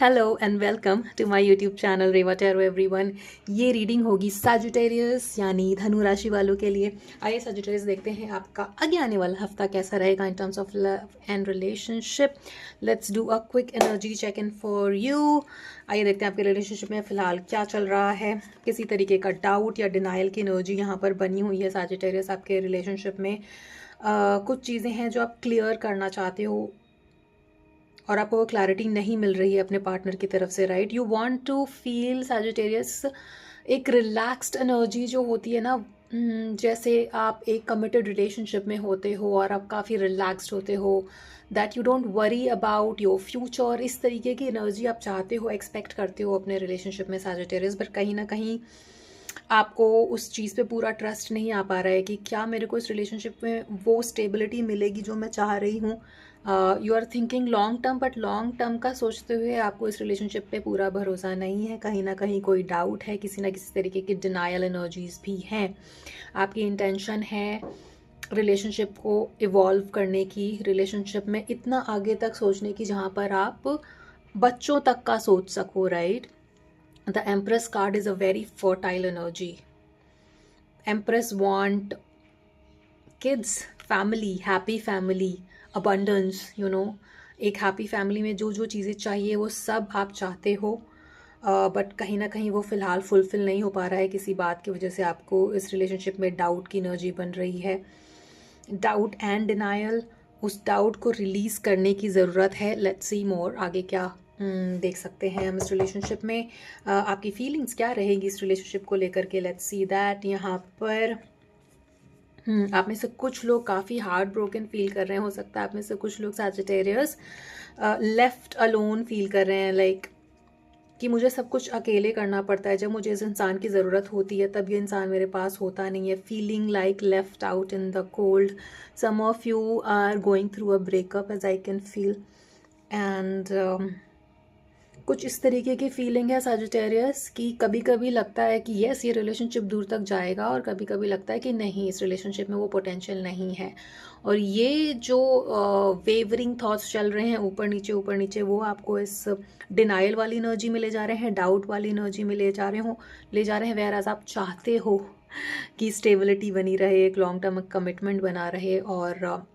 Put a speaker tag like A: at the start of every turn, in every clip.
A: Hello and welcome to my YouTube channel Reva tarot everyone. ये reading होगी Sagittarius यानी धनु राशि वालों के लिए। आइए सजिटेरियस देखते हैं आपका आगे आने वाला हफ्ता कैसा रहेगा in terms of love and relationship. Let's do a quick energy check in for you. आइए देखते हैं आपके रिलेशनशिप में फ़िलहाल क्या चल रहा है। किसी तरीके का डाउट या डिनाइल की एनर्जी यहाँ पर बनी हुई है सजिटेरियस आपके रिलेशनशिप में। कुछ चीज़ें हैं जो आप क्लियर करना चाहते हो और आपको वो क्लैरिटी नहीं मिल रही है अपने पार्टनर की तरफ से, right? You want to feel Sagittarius एक रिलैक्स्ड एनर्जी जो होती है ना, जैसे आप एक कमिटेड रिलेशनशिप में होते हो और आप काफ़ी रिलैक्स्ड होते हो, that you don't worry about your future. इस तरीके की एनर्जी आप चाहते हो, एक्सपेक्ट करते हो अपने रिलेशनशिप में सजिटेरियस, बट कहीं ना कहीं आपको उस चीज़ पे पूरा ट्रस्ट नहीं आ पा रहा है कि क्या मेरे को इस रिलेशनशिप में वो स्टेबिलिटी मिलेगी जो मैं चाह रही हूँ। You are thinking long term, but long term का सोचते हुए आपको इस रिलेशनशिप पे पूरा भरोसा नहीं है। कहीं ना कहीं कोई डाउट है, किसी ना किसी तरीके की डिनायल एनर्जीज भी हैं। आपकी इंटेंशन है रिलेशनशिप को इवॉल्व करने की, रिलेशनशिप में इतना आगे तक सोचने की जहाँ पर आप बच्चों तक का सोच सको, right? The Empress card is a very fertile energy. Empress want kids, family, happy family, abundance, you know. एक हैप्पी फैमिली में जो जो चीज़ें चाहिए वो सब आप चाहते हो, बट कहीं ना कहीं वो फ़िलहाल फुलफ़िल नहीं हो पा रहा है। किसी बात की वजह से आपको इस रिलेशनशिप में डाउट की एनर्जी बन रही है, डाउट एंड डिनायल। उस डाउट को रिलीज़ करने की ज़रूरत है। लेट्स सी मोर, आगे क्या देख सकते हैं हम इस रिलेशनशिप में। आपकी फीलिंग्स क्या रहेगी इस रिलेशनशिप को लेकर के। लेट्स सी दैट यहाँ पर आप में से कुछ लोग काफ़ी हार्ट ब्रोकन फील कर रहे हैं। हो सकता है आप में से कुछ लोग सजिटेरियस लेफ्ट अलोन फील कर रहे हैं, लाइक कि मुझे सब कुछ अकेले करना पड़ता है। जब मुझे इस इंसान की ज़रूरत होती है तब ये इंसान मेरे पास होता नहीं है। Feeling like left out in the cold. Some of you are going through a breakup as I can feel, and कुछ इस तरीके की फीलिंग है सजिटेरियस कि कभी कभी लगता है कि यस ये रिलेशनशिप दूर तक जाएगा, और कभी कभी लगता है कि नहीं, इस रिलेशनशिप में वो पोटेंशियल नहीं है। और ये जो वेवरिंग थॉट्स चल रहे हैं ऊपर नीचे, वो आपको इस डिनाइल वाली एनर्जी में ले जा रहे हैं, डाउट वाली एनर्जी में ले जा रहे हैं। वेयर एज आप चाहते हो कि स्टेबिलिटी बनी रहे, एक लॉन्ग टर्म कमिटमेंट बना रहे और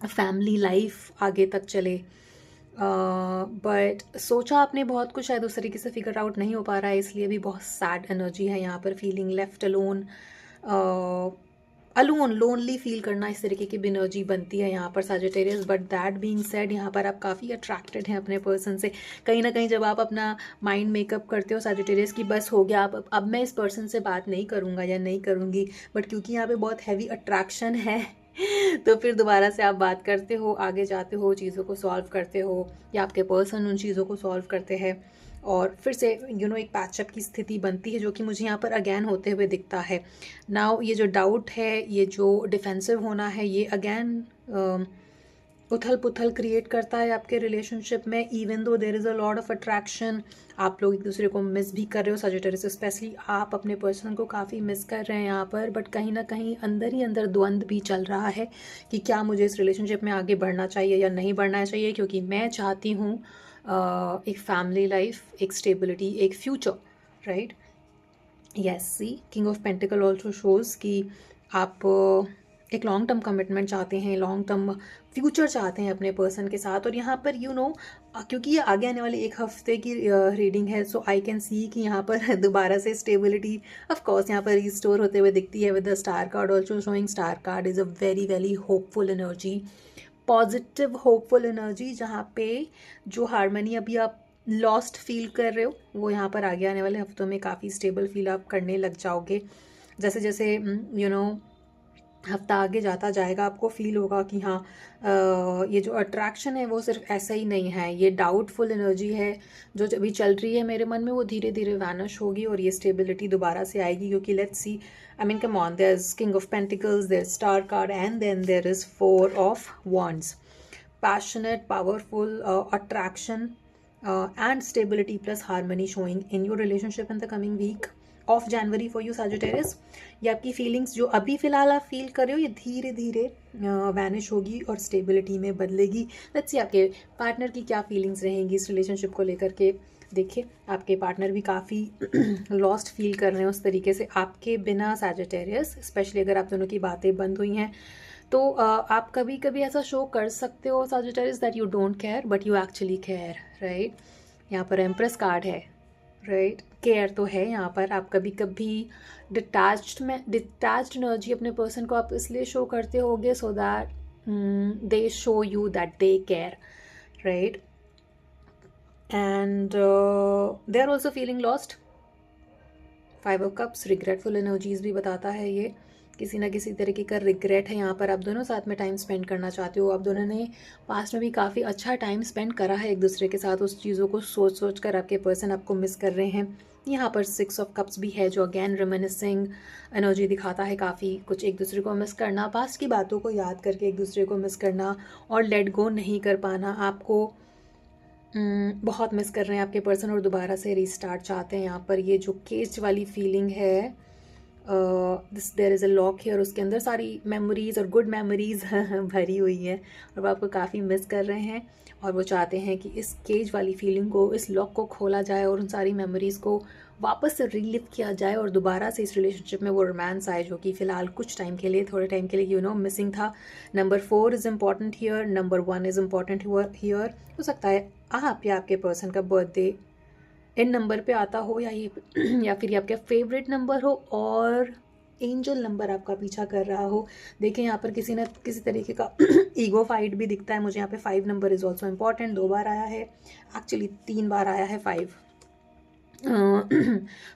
A: फैमिली लाइफ आगे तक चले, बट सोचा आपने बहुत कुछ, शायद उस तरीके से फिगर आउट नहीं हो पा रहा है, इसलिए भी बहुत सैड एनर्जी है यहाँ पर। Feeling left alone, alone, lonely feel करना, इस तरीके की भी एनर्जी बनती है यहाँ पर Sagittarius. But that being said, यहाँ पर आप काफ़ी अट्रैक्टेड हैं अपने पर्सन से। कहीं ना कहीं जब आप अपना माइंड मेकअप करते हो सजिटेरियस की, बस हो गया, अब मैं इस पर्सन से बात नहीं करूँगा या नहीं करूँगी, बट क्योंकि यहाँ पे बहुत हैवी अट्रैक्शन है तो फिर दोबारा से आप बात करते हो, आगे जाते हो, चीज़ों को सॉल्व करते हो, या आपके पर्सन उन चीज़ों को सॉल्व करते हैं, और फिर से एक पैचअप की स्थिति बनती है, जो कि मुझे यहाँ पर अगेन होते हुए दिखता है। नाउ ये जो डाउट है, ये जो डिफेंसिव होना है, ये अगेन उथल पुथल क्रिएट करता है आपके रिलेशनशिप में। Even though there is a lot of attraction, आप लोग एक दूसरे को मिस भी कर रहे हो सजिटेरियस, स्पेशली आप अपने पर्सन को काफ़ी मिस कर रहे हैं यहाँ पर, बट कहीं ना कहीं अंदर ही अंदर द्वंद्व भी चल रहा है कि क्या मुझे इस रिलेशनशिप में आगे बढ़ना चाहिए या नहीं बढ़ना चाहिए, क्योंकि मैं चाहती हूँ एक फैमिली लाइफ, एक स्टेबिलिटी, एक future, right? Yes, see king of pentacle also shows कि आप एक लॉन्ग टर्म कमिटमेंट चाहते हैं, लॉन्ग टर्म फ्यूचर चाहते हैं अपने पर्सन के साथ। और यहाँ पर क्योंकि ये आगे आने वाले एक हफ्ते की रीडिंग है, सो आई कैन सी कि यहाँ पर दोबारा से स्टेबिलिटी ऑफ कोर्स यहाँ पर रिस्टोर होते हुए दिखती है, with the star card also showing. Star card is a very very hopeful energy, positive hopeful energy, जहाँ पे जो हारमनी अभी आप लॉस्ट फील कर रहे हो, वो यहाँ पर आगे आने वाले हफ्तों में काफ़ी स्टेबल फील आप करने लग जाओगे। जैसे जैसे हफ्ता आगे जाता जाएगा, आपको फील होगा कि हाँ, ये जो अट्रैक्शन है वो सिर्फ ऐसा ही नहीं है, ये डाउटफुल एनर्जी है जो अभी चल रही है मेरे मन में, वो धीरे धीरे वैनिश होगी और ये स्टेबिलिटी दोबारा से आएगी। क्योंकि let's see, I mean come on, there is king of pentacles, there star card, and then there is four of wands. Passionate, powerful attraction and stability plus harmony showing in your relationship in the coming week. Of January for you Sagittarius. ये आपकी feelings जो अभी फ़िलहाल आप feel कर रहे हो ये धीरे धीरे वैनिश होगी और स्टेबिलिटी में बदलेगी। लेट्स सी आपके पार्टनर की क्या फीलिंग्स रहेंगी इस रिलेशनशिप को लेकर के। देखिए आपके पार्टनर भी काफ़ी लॉस्ट फील कर रहे हैं उस तरीके से आपके बिना सैजिटेरियस, स्पेशली अगर आप दोनों की बातें बंद हुई हैं तो आप कभी कभी ऐसा शो कर सकते हो Sagittarius that you don't care but you actually care, right. यहाँ पर एम्प्रेस कार्ड है, राइट। केयर तो है यहाँ पर। आप कभी कभी डिटैच्ड एनर्जी अपने पर्सन को आप इसलिए शो करते होगे so that they show you that they care, right. And they are also feeling lost. 5 of cups regretful energies भी बताता है ये। किसी ना किसी तरीके का रिग्रेट है यहाँ पर। आप दोनों साथ में टाइम स्पेंड करना चाहते हो। आप दोनों ने पास्ट में भी काफ़ी अच्छा टाइम स्पेंड करा है एक दूसरे के साथ। उस चीज़ों को सोच सोच कर आपके पर्सन आपको मिस कर रहे हैं। यहाँ पर 6 ऑफ कप्स भी है जो अगेन रिमिनिसिंग एनर्जी दिखाता है। काफ़ी कुछ एक दूसरे को मिस करना, पास्ट की बातों को याद करके एक दूसरे को मिस करना और लेट गो नहीं कर पाना। आपको बहुत मिस कर रहे हैं आपके पर्सन और दोबारा से रीस्टार्ट चाहते हैं। यहाँ पर ये जो केज वाली फीलिंग है, this there is a lock here, उसके अंदर सारी मेमोरीज और गुड मेमोरीज भरी हुई है और वो आपको काफ़ी मिस कर रहे हैं और वो चाहते हैं कि इस केज वाली फीलिंग को, इस लॉक को खोला जाए और उन सारी मेमोरीज़ को वापस से रिलिव किया जाए और दोबारा से इस रिलेशनशिप में वो रोमांस आए जो कि फ़िलहाल कुछ टाइम के लिए, थोड़े टाइम के लिए मिसिंग था। Number 4 is important here, number 1 is important here. हो सकता है आप या आपके पर्सन का बर्थडे इन नंबर पे आता हो या ये या फिर ये आपका फेवरेट नंबर हो और एंजल नंबर आपका पीछा कर रहा हो। देखिए यहाँ पर किसी न किसी तरीके का ईगो फाइट भी दिखता है मुझे। यहाँ पे 5 नंबर इज़ ऑल्सो इम्पॉर्टेंट। 2 बार आया है, एक्चुअली 3 बार आया है 5।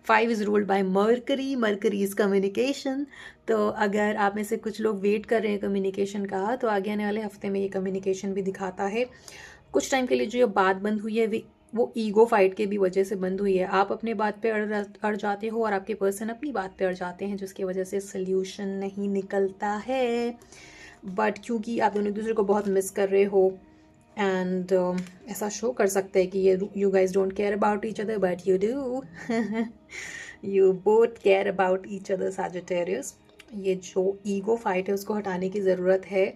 A: 5 is ruled by mercury. Mercury is communication. तो अगर आप में से कुछ लोग वेट कर रहे हैं कम्युनिकेशन का तो आगे आने वाले हफ्ते में ये कम्युनिकेशन भी दिखाता है। कुछ टाइम के लिए जो ये बात बंद हुई है वो ईगो फाइट के भी वजह से बंद हुई है। आप अपने बात पे अड़ जाते हो और आपके पर्सन अपनी बात पे अड़ जाते हैं जिसकी वजह से सोल्यूशन नहीं निकलता है। बट क्योंकि आप दोनों एक दूसरे को बहुत मिस कर रहे हो एंड ऐसा शो कर सकते हैं कि ये you guys don't care about each other but you do. You both care about each other Sagittarius. ये जो ईगो फाइट है उसको हटाने की ज़रूरत है।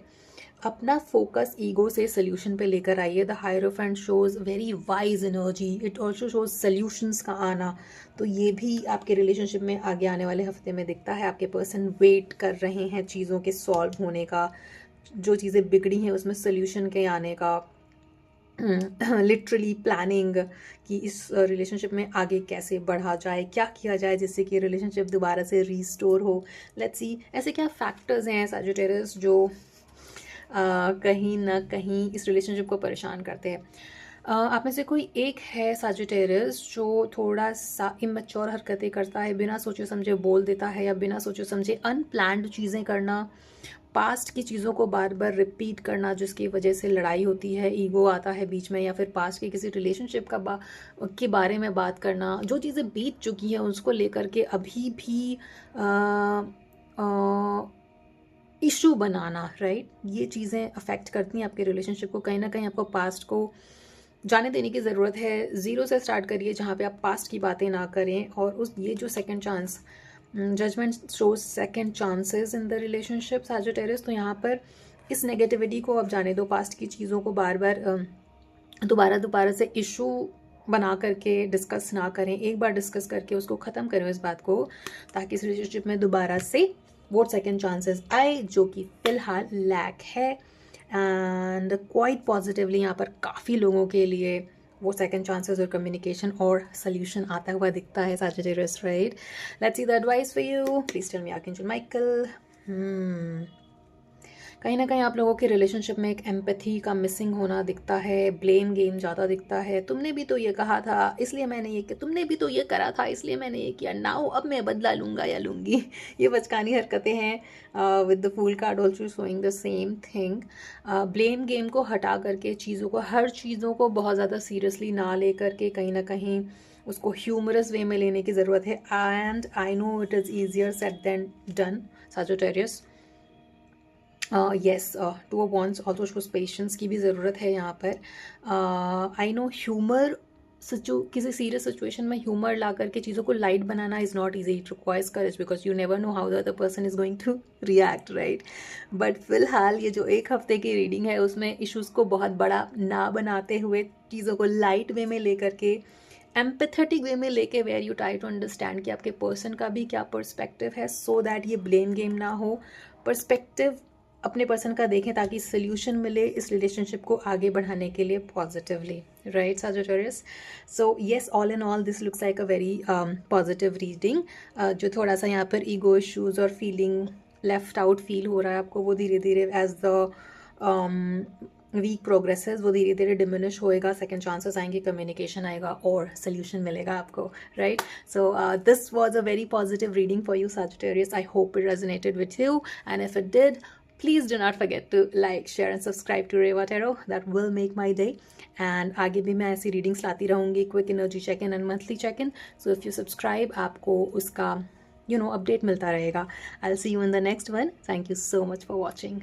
A: अपना फोकस ईगो से सोल्यूशन पे लेकर आइए। The hierophant shows very wise energy, it also shows solutions का आना। तो ये भी आपके रिलेशनशिप में आगे आने वाले हफ्ते में दिखता है। आपके पर्सन वेट कर रहे हैं चीज़ों के सॉल्व होने का, जो चीज़ें बिगड़ी हैं उसमें सोल्यूशन के आने का। लिटरली प्लानिंग कि इस रिलेशनशिप में आगे कैसे बढ़ा जाए, क्या किया जाए जिससे कि रिलेशनशिप दोबारा से रीस्टोर हो। लेट्स सी ऐसे क्या फैक्टर्स हैं सैजिटेरियस जो कहीं ना कहीं इस रिलेशनशिप को परेशान करते हैं। आप में से कोई एक है सैजिटेरियस जो थोड़ा सा इमेच्योर हरकतें करता है, बिना सोचे समझे बोल देता है या बिना सोचे समझे अनप्लान्ड चीज़ें करना, पास्ट की चीज़ों को बार बार रिपीट करना जिसकी वजह से लड़ाई होती है, ईगो आता है बीच में, या फिर पास्ट के किसी रिलेशनशिप के बारे में बात करना, जो चीज़ें बीत चुकी हैं उसको लेकर के अभी भी इशू बनाना, राइट। ये चीज़ें अफेक्ट करती हैं आपके रिलेशनशिप को। कहीं ना कहीं आपको पास्ट को जाने देने की ज़रूरत है। ज़ीरो से स्टार्ट करिए जहाँ पे आप पास्ट की बातें ना करें और ये जो second chance, judgment shows second chances in the relationship Sagittarius. तो यहाँ पर इस नेगेटिविटी को आप जाने दो, पास्ट की चीज़ों को बार बार दोबारा से इशू बना करके डिस्कस ना करें। एक बार डिस्कस करके उसको ख़त्म करें इस बात को, ताकि इस रिलेशनशिप में दोबारा से वो सेकंड चांसेस आए जो कि फ़िलहाल लैक है। एंड क्वाइट पॉजिटिवली यहाँ पर काफ़ी लोगों के लिए वो सेकंड चांसेस और कम्युनिकेशन और सोल्यूशन आता हुआ दिखता है Sagittarius, right. Let's see the advice for you. Please tell me archangel Michael. कहीं ना कहीं आप लोगों के रिलेशनशिप में एक एम्पैथी का मिसिंग होना दिखता है। ब्लेम गेम ज़्यादा दिखता है। तुमने भी तो ये कहा था इसलिए मैंने ये किया, तुमने भी तो ये करा था इसलिए मैंने ये किया, नाउ अब मैं बदला लूँगा या लूँगी। ये बचकानी हरकतें हैं। With the fool card also showing the same thing. Blame game को हटा करके हर चीज़ों को बहुत ज़्यादा सीरियसली ना ले करके कहीं ना कहीं उसको ह्यूमरस वे में लेने की ज़रूरत है। And I know it is easier said than done Sagittarius. Yes, 2 of Wands also shows patience की भी ज़रूरत है यहाँ पर। आई नो ह्यूमर किसी सीरियस सिचुएशन में ह्यूमर ला करके चीज़ों को लाइट बनाना is not easy, it requires courage because you never know how the other person is going to react, right. But फिलहाल ये जो एक हफ्ते की रीडिंग है उसमें इश्यूज़ को बहुत बड़ा ना बनाते हुए चीज़ों को लाइट वे में लेकर के, एम्पैथेटिक वे में लेके, where you try to understand कि आपके पर्सन का भी क्या पर्सपेक्टिव है, सो दैट ये ब्लेम गेम ना हो। पर्सपेक्टिव अपने पर्सन का देखें ताकि सोल्यूशन मिले इस रिलेशनशिप को आगे बढ़ाने के लिए positively, right Sagittarius। So yes, all in all this looks like a very positive reading. जो थोड़ा सा यहाँ पर ईगो इश्यूज और फीलिंग लेफ्ट आउट फील हो रहा है आपको, वो धीरे धीरे एज द वीक प्रोग्रेसेस वो धीरे धीरे डिमिनिश होएगा, सेकंड चांसेस आएंगे, कम्युनिकेशन आएगा और सोल्यूशन मिलेगा आपको, right. So this was a very positive reading for you Sagittarius. I hope it resonated with you, and if it did, please do not forget to like, share and subscribe to Reva Tarot. That will make my day. And आगे भी मैं ऐसी readings लाती रहूँगी, quick energy check in and monthly check in. So if you subscribe आपको उसका update मिलता रहेगा। I'll see you in the next one. Thank you so much for watching.